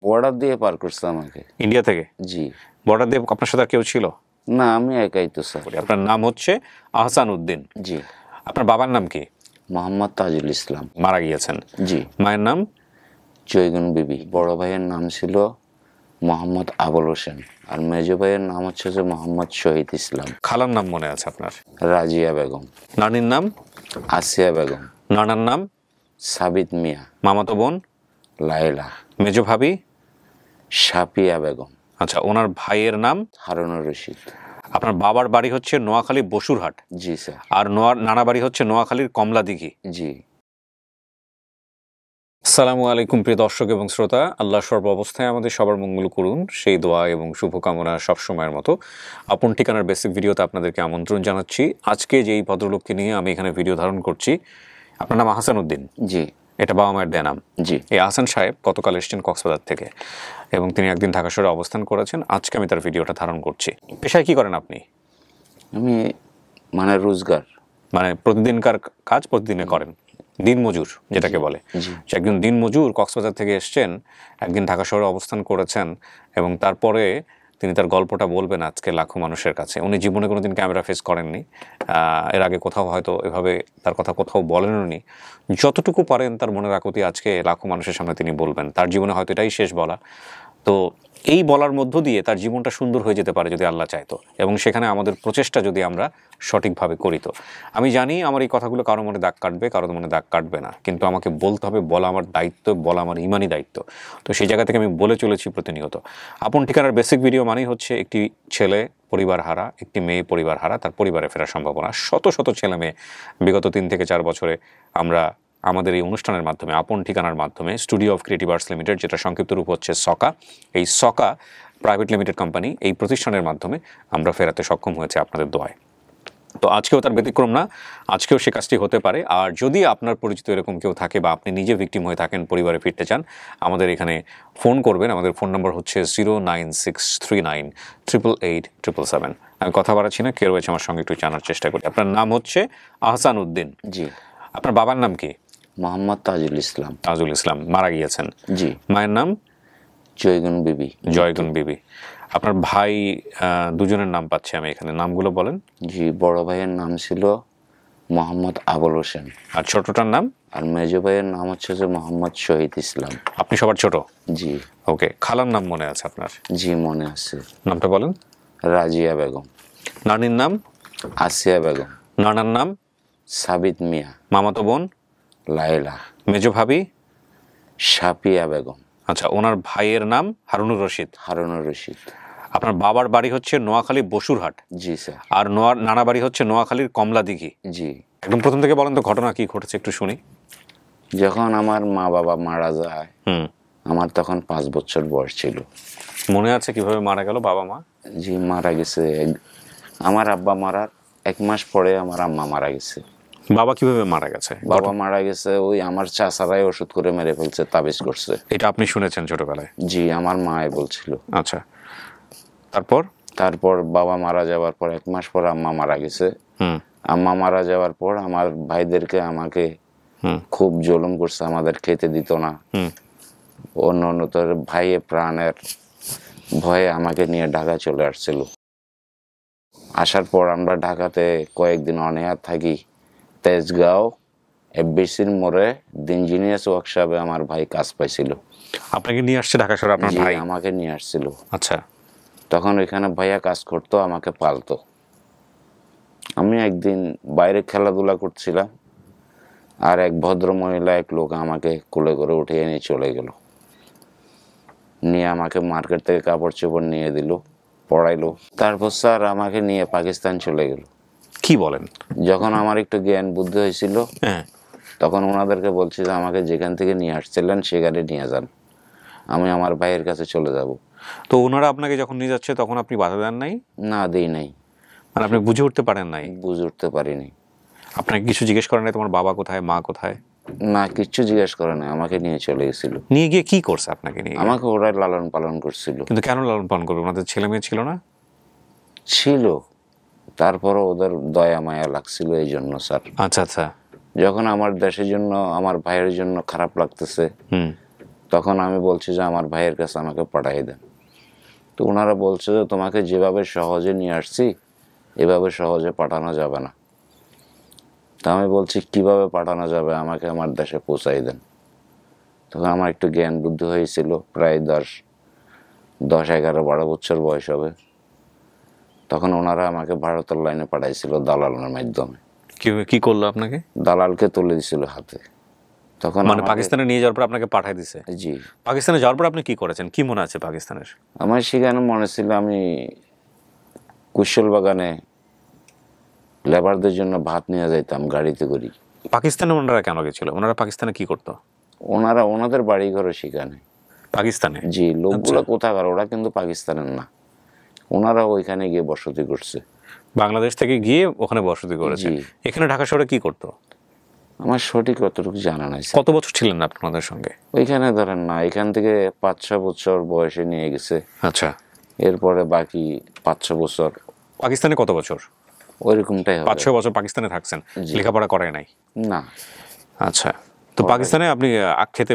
Border দিয়ে পার করছে আমাকে। ইন্ডিয়া থেকে? জি। বর্ডার দিয়ে আপনার সাথে আর কেউ ছিল? না, আমি একাই তো স্যার। আপনার নাম হচ্ছে আহসান উদ্দিন। জি। আপনার বাবার নাম কি? মোহাম্মদ তাজুল ইসলাম। মারা গিয়েছেন? জি। মায়ের নাম? জয়গুন বিবি। বড় ভাইয়ের নাম ছিল মোহাম্মদ আবুল হোসেন, আর মেজো ভাইয়ের নাম হচ্ছে যে মোহাম্মদ শহীদ ইসলাম। খালার নাম মনে আছে আপনার? রাজিয়া বেগম। নানির নাম? আসিয়া বেগম। নানার নাম? সাবিত মিয়া। মামাতো বোন? লাইলা। মেজো ভাবি? সাপিয়া বেগম। আচ্ছা, ওনার ভাইয়ের নাম? হারুনুর রশিদ। আপনার বাবার বাড়ি হচ্ছে নোয়াখালী বসুরহাট? জি স্যার। আর নানা বাড়ি হচ্ছে নোয়াখালীর কমলাদিঘি? জি। আসসালামু আলাইকুম প্রিয় দর্শক এবং শ্রোতা, আল্লাহ সর্ব অবস্থায় আমাদের সবার মঙ্গল করুন সেই দোয়া এবং শুভকামনা সবসময়ের মতো আপন ঠিকানার বেসিক ভিডিওতে আপনাদেরকে আমন্ত্রণ জানাচ্ছি। আজকে যেই ভদ্রলোককে নিয়ে আমি এখানে ভিডিও ধারণ করছি, আপনার নাম আহসান উদ্দিন? জি। এটা বাবা মায়ের দেয়া নাম? জি। এই আহসান সাহেব গতকাল এসেছেন কক্সবাজার থেকে এবং তিনি একদিন ঢাকা শহরে অবস্থান করেছেন। আজকে আমি তার ভিডিওটা ধারণ করছি। পেশায় কি করেন আপনি? আমি রোজগার, প্রতিদিনকার কাজ প্রতিদিনে করেন, দিনমজুর যেটাকে বলে। যে একজন দিনমজুর কক্সবাজার থেকে এসছেন, একদিন ঢাকা শহরে অবস্থান করেছেন এবং তারপরে তিনি তার গল্পটা বলবেন আজকে লাখো মানুষের কাছে। উনি জীবনে কোনোদিন ক্যামেরা ফেস করেননি, এর আগে কোথাও হয়তো এভাবে তার কথা কোথাও বলেননি। যতটুকু পারেন তার মনের আকুতি আজকে লাখো মানুষের সামনে তিনি বলবেন। তার জীবনে হয়তো এটাই শেষ বলা। তো এই বলার মধ্য দিয়ে তার জীবনটা সুন্দর হয়ে যেতে পারে যদি আল্লাহ চাইতো, এবং সেখানে আমাদের প্রচেষ্টা যদি আমরা সঠিকভাবে করি। তো আমি জানি আমার এই কথাগুলো কারো মনে দাগ কাটবে, কারো মনে দাগ কাটবে না, কিন্তু আমাকে বলতে হবে, বলা আমার দায়িত্ব, বলা আমার ইমানি দায়িত্ব। তো সেই জায়গা থেকে আমি বলে চলেছি প্রতিনিয়ত। আপন ঠিকানার বেসিক ভিডিও মানেই হচ্ছে একটি ছেলে পরিবার হারা, একটি মেয়ে পরিবার হারা, তার পরিবারে ফেরার সম্ভাবনা। শত শত ছেলে মেয়ে বিগত 3 থেকে 4 বছরে আমরা আমাদের এই অনুষ্ঠানের মাধ্যমে, আপন ঠিকানার মাধ্যমে, studio of creative arts limited, যেটা সংক্ষিপ্ত রূপ হচ্ছে সকা, এই সকা প্রাইভেট লিমিটেড কোম্পানি, এই প্রতিষ্ঠানের মাধ্যমে আমরা ফেরাতে সক্ষম হয়েছে আপনাদের দোয়ায়। তো আজকেও তার ব্যতিক্রম না, আজকেও সে কাজটি হতে পারে। আর যদি আপনার পরিচিত এরকম কেউ থাকে বা আপনি নিজে ভিকটিম হয়ে থাকেন, পরিবারে ফিরতে চান, আমাদের এখানে ফোন করবেন। আমাদের ফোন নম্বর হচ্ছে 09639887777। আমি কথা বাড়াচ্ছি না, কে রয়েছে আমার সঙ্গে একটু জানার চেষ্টা করি। আপনার নাম হচ্ছে আহসান উদ্দিন? জি। আপনার বাবার নাম কি? মোহাম্মদ তাজুল ইসলাম। তাজুল ইসলাম। মারা গিয়েছেন? জি। মায়ের নাম? জয়গুন বিবি। জয়গুন বিবি। আপনার ভাই দুজনের নাম পাচ্ছি আমি এখানে, নামগুলো বলেন। জি। বড় ভাইয়ের নাম ছিল মোহাম্মদ আবুল হোসেন। আর ছোটটার নাম? আর মেজো ভাইয়ের নাম হচ্ছে যে মোহাম্মদ শহীদ ইসলাম। আপনি সবার ছোট? জি। ওকে। খালার নাম মনে আছে আপনার? জি, মনে আছে। নামটা বলেন। রাজিয়া বেগম। নানির নাম? আসিয়া বেগম। নানার নাম? সাবিত মিয়া। মামাতো বোন? লাইলা। মেজো ভাবি? সাপিয়া বেগম। আচ্ছা, ওনার ভাইয়ের নাম? হারুনুর রশিদ। হারুনুর রশিদ। আপনার বাবার বাড়ি হচ্ছে নোয়াখালী বসুরহাট? জি স্যার। আর নানা বাড়ি হচ্ছে নোয়াখালীর কমলাদিঘি? জি। একদম প্রথম থেকে বলেন তো, ঘটনা কি ঘটেছে একটু শুনি। যখন আমার মা বাবা মারা যায়, আমার তখন 5 বছর বয়স ছিল। মনে আছে কিভাবে মারা গেল বাবা মা? জি, মারা গেছে। আমার আব্বা মারার 1 মাস পরে আমার আম্মা মারা গেছে। বাবা কিভাবে মারা গেছে? বাবা মারা গেছে ওই আমার চাচারাই ওষুধ করে মেরে ফেলছে, তাবিজ করছে। এটা আপনি শুনেছেন ছোটবেলায়? জি, আমার মাই বলছিল। আচ্ছা, তারপর? বাবা মারা যাওয়ার পর 1 মাস পর আম্মা মারা গেছে। আম্মা মারা যাওয়ার পর আমার ভাইদেরকে আমাকে খুব জুলুম করছে, আমাদের খেতে দিত না। অন্য তোর ভাইয়ে প্রাণের ভয়ে আমাকে নিয়ে ঢাকা চলে আসছিল। আসার পর আমরা ঢাকাতে কয়েকদিন অনেহার থাকি। তেজগাঁও এফবিসির মোড়ে ইঞ্জিনিয়ার্স ওয়ার্কশপে আমার ভাই কাজ পাইছিল। আপনাকে নিয়ে আসছে ঢাকা শহরে আপনার ভাই? আমাকে নিয়ে আসছিল। আচ্ছা। তখন ওইখানে ভাইয়া কাজ করতো, আমাকে পালতো। আমি একদিন বাইরে খেলাধুলা করছিলাম, আর এক ভদ্র মহিলা, এক লোক আমাকে কোলে করে উঠিয়ে নিয়ে চলে গেল। নিয়ে আমাকে মার্কেট থেকে কাপড় চোপড় নিয়ে দিল, পড়াইলো। তারপর স্যার আমাকে নিয়ে পাকিস্তান চলে গেল। কি বলেন? যখন আমার একটু জ্ঞান বুদ্ধি হয়েছিল, তখন ওনাদেরকে বলছি যে আমাকে যেখান থেকে নিয়ে আসছিলেন সেখানে নিয়ে যান, আমি আমার ভাইয়ের কাছে চলে যাব। তো ওনারা আপনাকে যখন নিয়ে যাচ্ছে তখন আপনি বাধা দেন নাই? না, দিই নাই। মানে আপনি বুঝে উঠতে পারেন নাই? বুঝে উঠতে পারিনি। আপনাকে কিছু জিজ্ঞেস করেন নাই তোমার বাবা কোথায়, মা কোথায়? না, কিচ্ছু জিজ্ঞেস করে না, আমাকে নিয়ে চলে গেছিল। নিয়ে গিয়ে কি করছে আপনাকে নিয়ে? আমাকে ওরাই লালন পালন করছিল। কিন্তু কেন লালন পালন করবে? ওনাদের ছেলে মেয়ে ছিল না? ছিল, তারপরও ওদের দয়া মায়া লাগছিল এই জন্য স্যার। আচ্ছা আচ্ছা। যখন আমার দেশের জন্য, আমার ভাইয়ের জন্য খারাপ লাগতেছে, তখন আমি বলছি যে আমার ভাইয়ের কাছে আমাকে পাঠিয়ে দেন। তো ওনারা বলছে যে তোমাকে যেভাবে সহজে নিয়ে আসছি এভাবে সহজে পাঠানো যাবে না। তা আমি বলছি কিভাবে পাঠানো যাবে, আমাকে আমার দেশে পৌঁছাই দেন। তখন আমার একটু জ্ঞান বুদ্ধি হয়েছিল, প্রায় 10, 11, 12 বছর বয়স হবে। তখন ওনারা আমাকে ভারতের লাইনে পাঠাইছিল দালালের মাধ্যমে। কি করলো আপনাকে? দালালকে তুলে দিছিল হাতে। তখন মানে পাকিস্তানে নিয়ে যাওয়ার পর আপনাকে পাঠিয়ে দিছে? জি। পাকিস্তানে যাওয়ার পর আপনি কি করেছেন, কি মনে আছে পাকিস্তানের? আমার সেখানে মনে ছিল আমি কুশল বাগানে লেবারদের জন্য ভাত নিয়ে যাইতাম গাড়িতে করি। পাকিস্তানে ওনারা কেন গেছিল? ওনারা পাকিস্তানে কি করতো? ওনারা ওনাদের বাড়ি ঘরও সেখানে পাকিস্তানে? জি। লোকগুলো কোথাকার, ওরা কিন্তু পাকিস্তানের না, ওনারা ওইখানে গিয়ে বসতি করছে। বাংলাদেশ থেকে গিয়ে ওখানে বসতি করেছে। এখানে ঢাকা শহরে কি করতো? আমার সঠিক কতটুকু জানা নাই। কত বছর ছিলেন আপনাদের সঙ্গে? ওইখানে ধরেন না, এখান থেকে 5-6 বছর বয়সে নিয়ে গেছে। আচ্ছা। এরপরে বাকি 5-6 বছর। পাকিস্তানে কত বছর? ওইরকমটাই হবে। 5-6 বছর পাকিস্তানে থাকছেন, লেখাপড়া করে নাই? না। আচ্ছা। তো পাকিস্তানে আপনি আখ খেতে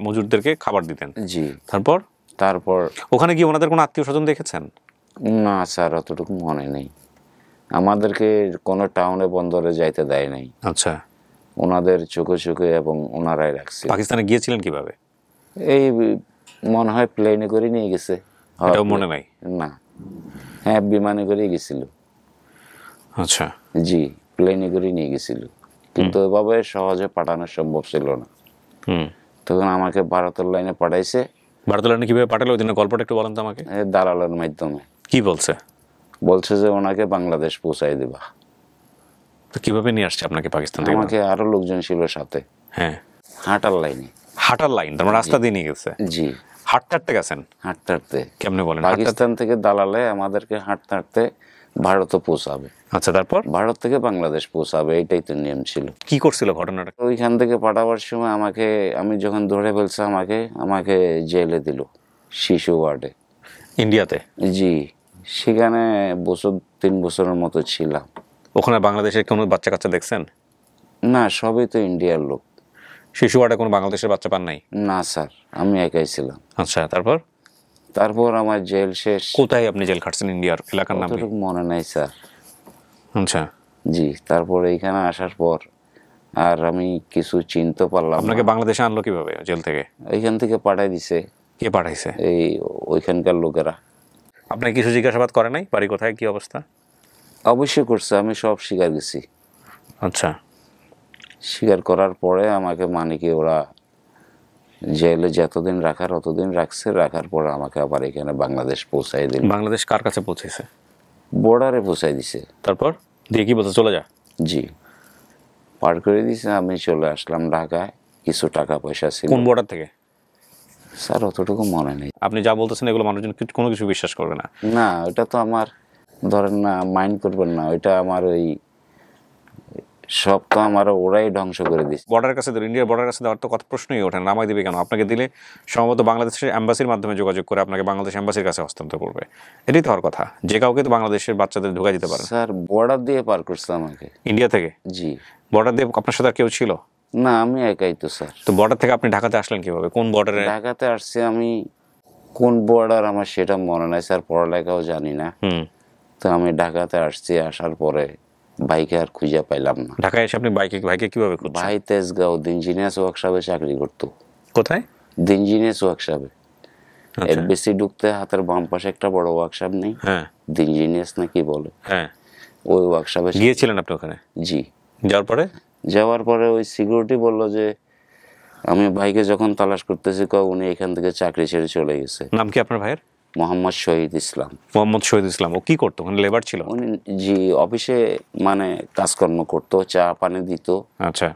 মজুরদেরকে খাবার দিতেন? জি। তারপর ওখানে গিয়ে ওনাদের কোনো আত্মীয় স্বজন দেখেছেন? না স্যার, অতটুকু মনে নেই। আমাদেরকে কোনো টাউনে বন্দরে যাইতে দেয় নাই। আচ্ছা। ওনাদের চোখে চোখে এবং ওনারাই রাখছে। পাকিস্তানে গিয়েছিলেন কিভাবে? এই মনে হয় প্লেনে করে নিয়ে গেছে। এটাও মনে নাই? না। হ্যাঁ, বিমানে করে গেছিল। আচ্ছা। জি, প্লেনে করে নিয়ে গেছিল, কিন্তু এভাবে সহজে পাঠানো সম্ভব ছিল না। তখন আমাকে ভারতের লাইনে পাঠাইছে। ভারতের লাইনে কিভাবে পাঠালো ওই দিনের গল্পটা একটু বলেন তো আমাকে। দালালের মাধ্যমে। কি বলছে? বলছে যে ওনাকে বাংলাদেশ পৌঁছাই দিবা। তো কিভাবে নিয়ে আসছে আপনাকে পাকিস্তান থেকে? আমাকে আরো লোকজন ছিল সাথে। হ্যাঁ। হাঁটার লাইনে। হাঁটার লাইন? তার মানে রাস্তা দিয়ে নিয়ে গেছে? জি। হাঁটতে হাঁটতে গেছেন? হাঁটতে হাঁটতে। কেমনে বলেন? পাকিস্তান থেকে দালালে আমাদেরকে হাঁটতে হাঁটতে ভারতে পৌঁছাবে। আচ্ছা, তারপর? ভারত থেকে বাংলাদেশ পৌঁছাবে, এটাই তো নিয়ম ছিল। কি করছিল ঘটনাটা? ওইখান থেকে পাঠাবার সময় আমি যখন ধরে ফেলছে আমাকে জেলে দিল, শিশু ওয়ার্ডে। ইন্ডিয়াতে? জি। সেখানে 3 বছরের মতো ছিলাম। ওখানে বাংলাদেশের কোনো বাচ্চা কাচ্চা দেখছেন? না, সবই তো ইন্ডিয়ার লোক। শিশু ওয়ার্ডে কোনো বাংলাদেশের বাচ্চা পান নাই? না স্যার, আমি একাই ছিলাম। আচ্ছা, তারপর আমার জেল শেষ। কোথায় আপনি জেল খাটছেন? ইন্ডিয়ার এলাকার নাম কি? মনে নাই স্যার। আচ্ছা। জি। তারপর এইখানে আসার পর আর আমি কিছু চিনতে পারলাম। আপনাকে বাংলাদেশে আনলো কিভাবে জেল থেকে? এইখান থেকে পাঠাই দিছে। কে পাঠাইছে? এই ওইখানকার লোকেরা। আপনাকে কিছু জিজ্ঞাসাবাদ করে নাই? বাড়ি কোথায়, কি অবস্থা? অবশ্যই করছে, আমি সব স্বীকার গেছি। আচ্ছা। স্বীকার করার পরে আমাকে কি ওরা জেলে যতদিন রাখার অতদিন রাখছে, রাখার পরে আমাকে আবার এখানে বাংলাদেশ পৌঁছাই দিল। বাংলাদেশ কার কাছে পৌঁছেছে? বর্ডারে পৌঁছাই দিছে। তারপর দিয়ে কি বলছে, চলে যা? জি। পার করে দিছে, আমি চলে আসলাম ঢাকায়। কিছু টাকা পয়সা ছিল। কোন বর্ডার থেকে? স্যার অতটুকু মনে নেই। আপনি যা বলতেছেন এগুলো মানুষজন কোনো কিছু বিশ্বাস করবে না। না, ওটা তো আমার, ধরেন না, মাইন্ড করবেন না, ওইটা আমার ওই সব তো আমার ওরাই ধ্বংস করে দিচ্ছে। বর্ডারের কাছে, ইন্ডিয়ার বর্ডারের কাছে দেওয়ার তো কথা প্রশ্নই ওঠে না। নামাই দিবে কেন? আপনাকে দিলে সম্ভবত বাংলাদেশের এম্বাসির মাধ্যমে যোগাযোগ করে আপনাকে বাংলাদেশ এম্বাসির কাছে হস্তান্তর করবে। এটাই তো হওয়ার কথা। যে কাউকে তো বাংলাদেশের বাচ্চাদের ঢুকাই দিতে পারে। স্যার বর্ডার দিয়ে পার করছে আমাকে। ইন্ডিয়া থেকে? জি। বর্ডার দিয়ে আপনার সাথে আর কেউ ছিল না? আমি একাই তো স্যার। তো বর্ডার থেকে আপনি ঢাকাতে আসলেন কিভাবে? কোন বর্ডারে? ঢাকাতে আসছি আমি, কোন বর্ডার আমার সেটা মনে নাই স্যার, পড়ালেখাও জানি না। তো আমি ঢাকাতে আসছি, আসার পরে ভাইকে আর খুঁজে পাইলাম না। ঢাকায় এসে আপনি ভাইকে কিভাবে খুঁজছেন? ভাই তেজগাঁও দিনজিনিয়াস ওয়ার্কশপে চাকরি করতো। কোথায়? দিনজিনিয়াস ওয়ার্কশপে। এফবিসি ঢুকতে হাতের বাম পাশে একটা বড় ওয়ার্কশপ নেই? হ্যাঁ। দিনজিনিয়াস না কি বলে? হ্যাঁ। ওই ওয়ার্কশপে গিয়েছিলেন আপনি ওখানে? জি। যাওয়ার পরে ওই সিকিউরিটি বলল যে আমি ভাইকে যখন তালাশ করতেছি, উনি এখান থেকে চাকরি ছেড়ে চলে গেছে। নাম কি আপনার ভাইয়ের? মোহাম্মদ শহীদ ইসলাম। মোহাম্মদ শহীদ ইসলাম। ও কি করতো? ওখানে লেবার ছিল? উনি জি অফিসে মানে কাজকর্ম করতো, চা পানি দিত। আচ্ছা।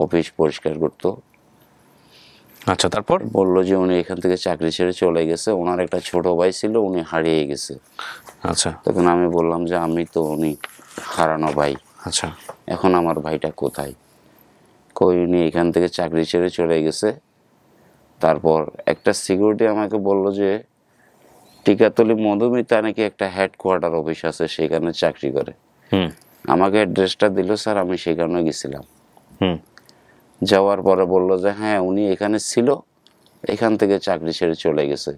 অফিস পরিষ্কার করতো। আচ্ছা, তারপর বললো যে উনি এখান থেকে চাকরি ছেড়ে চলে গেছে, ওনার একটা ছোট ভাই ছিল, উনি হারিয়ে গেছে। আচ্ছা। তখন আমি বললাম যে আমি তো উনি হারানো ভাই। আচ্ছা। এখন আমার ভাইটা কোথায়? উনি এখান থেকে চাকরি ছেড়ে চলে গেছে। তারপর একটা সিকিউরিটি আমাকে বলল যে টিকাতলি মধুমিতা নাকি একটা হেডকোয়ার্টার অফিস আছে, সেখানে চাকরি করে। আমাকে অ্যাড্রেসটা দিল স্যার, আমি সেখানে গেছিলাম। যাওয়ার পরে বলল যে হ্যাঁ উনি এখানে ছিল, এখান থেকে চাকরি ছেড়ে চলে গেছে।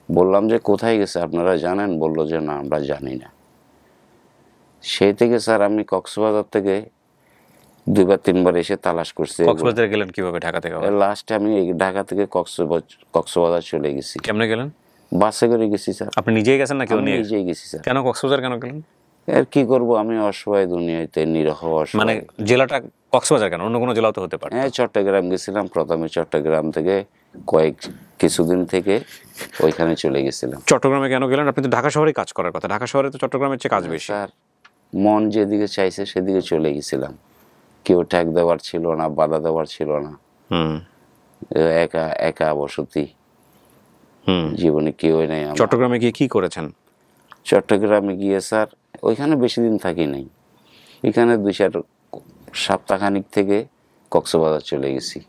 বললাম যে কোথায় গেছে আপনারা জানেন? বলল যে না, আমরা জানি না। সেই থেকে স্যার আমি কক্সবাজার থেকে 2-3 বার এসে তালাশ করছি। কক্সবাজারে গেলেন কিভাবে ঢাকা থেকে? লাস্টে আমি ঢাকা থেকে কক্সবাজার চলে গেছি। কেমনে গেলেন? বাসে করে গেছি স্যার। আপনি নিজেই গেছেন না কেউ নিয়ে? নিজেই গেছি স্যার। কেন কক্সবাজার কেন গেলেন? আর কি করব, আমি অসহায়, দুনিয়াতে নিরহ অসহায়। মানে জেলাটা কক্সবাজার কেন, অন্য কোনো জেলাও তো হতে পারে। হ্যাঁ, চট্টগ্রাম গেছিলাম প্রথমে। চট্টগ্রাম থেকে কিছুদিন থেকে ওইখানে চলে গেছিলাম। চট্টগ্রামে কেন গেলেন? আপনি তো ঢাকা শহরে কাজ করার কথা। ঢাকা শহরে তো চট্টগ্রামের চেয়ে কাজ বেশি। স্যার, মন যেদিকে চাইছে সেদিকে চলে গেছিলাম। কেউ ট্যাগ দেওয়ার ছিল না, বাধা দেওয়ার ছিল না। একা একা বসতি, জীবনে কেউই নেই। চট্টগ্রামে গিয়ে কি করেছেন? চট্টগ্রামে গিয়ে স্যার ওইখানে বেশি দিন থাকি নাই। এখানে 2-4 সপ্তাহখানিক থেকে কক্সবাজার চলে গেছি।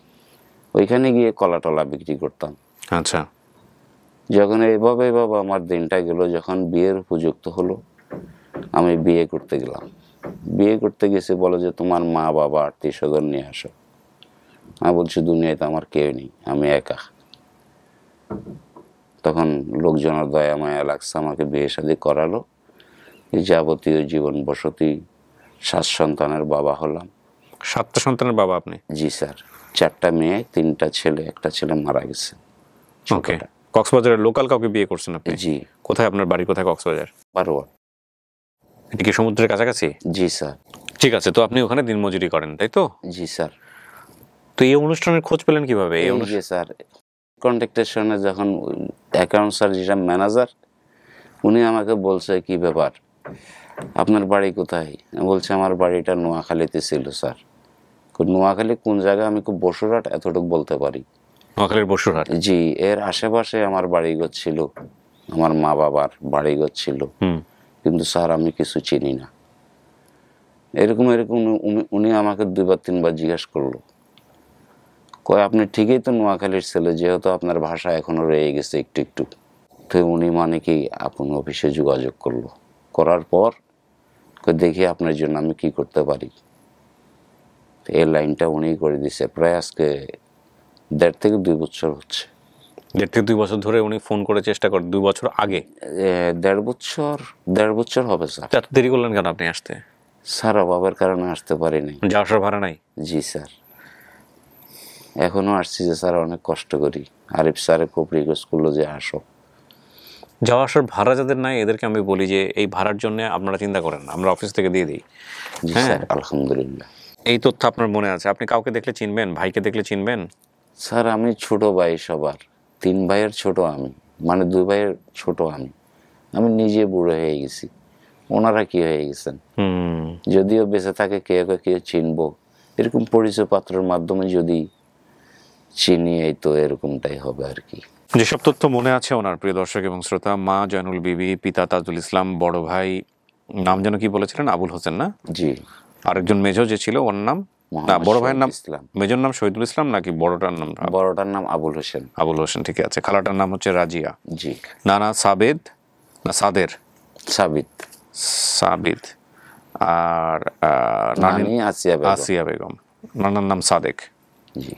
ওইখানে গিয়ে কলা টলা বিক্রি করতাম। আচ্ছা। যখন এইভাবে আমার দিনটা গেল, যখন বিয়ের উপযুক্ত হলো, আমি বিয়ে করতে গেলাম। বিয়ে করতে গেছে, বলো যে তোমার মা বাবা আত্মীয় স্বজন নিয়ে আসো। আমি বলছি দুনিয়ায় তো আমার কেউ নেই, আমি একা। তখন লোকজনের দয়া মায়া লাগছে, আমাকে বিয়ে শাদী করালো। এই যাবতীয় জীবন বসতি, 7 সন্তানের বাবা হলাম। 7টা সন্তানের বাবা আপনি? জি স্যার। 4টা মেয়ে, 3টা ছেলে, একটা ছেলে মারা গেছে। ওকে। কক্সবাজারের লোকাল কাউকে বিয়ে করছেন আপনি? জি। কোথায় আপনার বাড়ি, কোথায় কক্সবাজার? পারোয়া। এটা কি সমুদ্রের কাছাকাছি? জি স্যার। ঠিক আছে, তো আপনি ওখানে দিনমজুরি করেন, তাই তো? জি স্যার। তো এই অনুষ্ঠানের খোঁজ পেলেন কিভাবে? এই যে স্যার, কন্ট্রাক্টেশনে যখন অ্যাকাউন্ট স্যার, যেটা ম্যানেজার, উনি আমাকে বলছে কি ব্যাপার, আপনার বাড়ি কোথায়? বলছে আমার বাড়িটা নোয়াখালীতে ছিল স্যার। নোয়াখালী কোন জায়গা? আমি খুব বসুরহাট এতটুকু বলতে পারি। নোয়াখালীর বসুরহাট? জি। এর আশেপাশে আমার বাড়িঘর ছিল, আমার মা বাবার বাড়িঘর ছিল, কিন্তু স্যার আমি কিছু চিনি না। এরকম উনি আমাকে 2-3 বার জিজ্ঞেস করলো, কয় আপনি ঠিকই তো নোয়াখালীর ছেলে, যেহেতু আপনার ভাষা এখনো রয়ে গেছে একটু একটু। তো উনি মানে কি আপন অফিসে যোগাযোগ করলো। করার পর দেখি আপনার জন্য আমি কি করতে পারি। এই লাইনটা উনি করে দিছে। প্রায় আজকে 1.5 থেকে 2 বছর হচ্ছে। 1.5 থেকে 2 বছর ধরে উনি ফোন করে চেষ্টা করেন? 2 বছর আগে? 1.5 বছর হবে স্যার। এত দেরি করলেন কেন আপনি আসতে? স্যার অভাবের কারণে আসতে পারিনি। যাওয়া আসার ভাড়া নাই? জি স্যার। এখনো আসছি যে স্যার অনেক কষ্ট করি। আরিফ স্যারে খুব রিকোয়েস্ট করলো যে আসো। যাওয়া আসার ভাড়া যাদের নাই, এদেরকে আমি বলি যে এই ভাড়ার জন্য আপনারা চিন্তা করেন না, আমরা অফিস থেকে দিয়ে দিই। জি স্যার, আলহামদুলিল্লাহ। এই তথ্য আপনার মনে আছে? আপনি কাউকে দেখলে চিনবেন? ভাইকে দেখলে চিনবেন? স্যার আমি ছোট ভাই সবার। 3 ভাইয়ের ছোট আমি, মানে 2 ভাইয়ের ছোট আমি। আমি নিজে বুড়ো হয়ে গেছি, ওনারা কি হয়ে গেছেন। যদিও বেঁচে থাকে কেউ কেউ চিনবো, এরকম পরিচয় পাত্রের মাধ্যমে যদি চিনি, এই তো এরকমটাই হবে আর কি। যেসব তথ্য মনে আছে ওনার, প্রিয় দর্শক এবং শ্রোতা, মা জয়নুল বিবি, পিতা তাজুল ইসলাম, বড় ভাই নাম যেন কি বলেছিলেন? আবুল হোসেন না? জি। আরেকজন মেজো যে ছিল, ওর নাম? না, বড় ভাইয়ের নাম ইসলাম। মেজর নাম শহীদুল ইসলাম নাকি বড়টার নাম? বড়টার নাম আবুল হোসেন। আবুল হোসেন, ঠিক আছে। খালাটার নাম হচ্ছে রাজিয়া। জি। নানা সাবেদ না সাদের? সাবিত। সাবিদ। আর নানি আসিয়া বেগম। নানার নাম সাদেক। জি।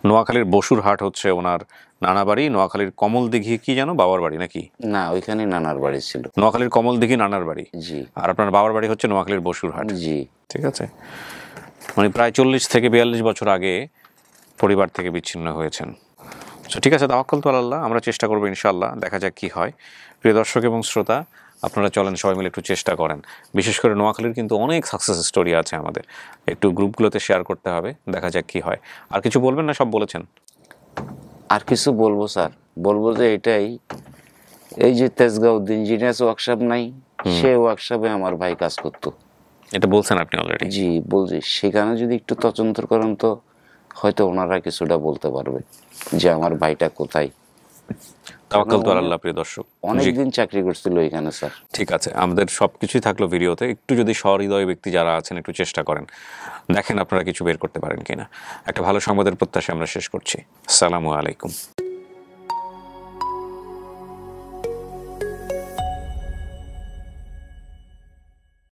নোয়াখালীর বসুরহাট হচ্ছে ওনার নানা বাড়ি। নোয়াখালীর কমল দিঘি কি যেন বাবার বাড়ি নাকি? না, ওইখানে নানার বাড়ি ছিল। নোয়াখালীর কমল দিঘি নানার বাড়ি। জি। আর আপনার বাবার বাড়ি হচ্ছে নোয়াখালীর বসুরহাট। জি। ঠিক আছে। মানে প্রায় 40 থেকে 42 বছর আগে পরিবার থেকে বিচ্ছিন্ন হয়েছেন। ঠিক আছে, তাওয়াক্কুল তো আল্লাহ। আমরা চেষ্টা করবো ইনশাআল্লাহ, দেখা যাক কি হয়। প্রিয় দর্শক এবং শ্রোতা, আপনারা চলেন সবাই মিলে একটু চেষ্টা করেন। বিশেষ করে নোয়াখালীর কিন্তু অনেক সাকসেস স্টোরি আছে, আমাদের একটু গ্রুপগুলোতে শেয়ার করতে হবে, দেখা যাক কি হয়। আর কিছু বলবেন না? সব বলেছেন। আর কিছু বলবো স্যার? বলবো যে এটাই, এই যে তেজগাঁউদ্দিন জিনিয়াস ওয়ার্কশপ নাই, সে ওয়ার্কশপে আমার ভাই কাজ করতো। এটা বলছেন আপনি অলরেডি? জি বলছি। সেখানে যদি একটু তদন্ত করেন তো হয়তো ওনারা কিছুটা বলতে পারবে যে আমার ভাইটা কোথায়। তাওয়াক্কুল তো আল্লাহ। প্রিয় দর্শক, অনেকদিন চাকরি করছিল এখানে স্যার। ঠিক আছে, আমাদের সব কিছুই থাকলো ভিডিওতে। একটু যদি সহৃদয় ব্যক্তি যারা আছেন একটু চেষ্টা করেন, দেখেন আপনারা কিছু বের করতে পারেন কিনা। একটা ভালো সংবাদের প্রত্যাশা আমরা শেষ করছি। আসসালামু আলাইকুম।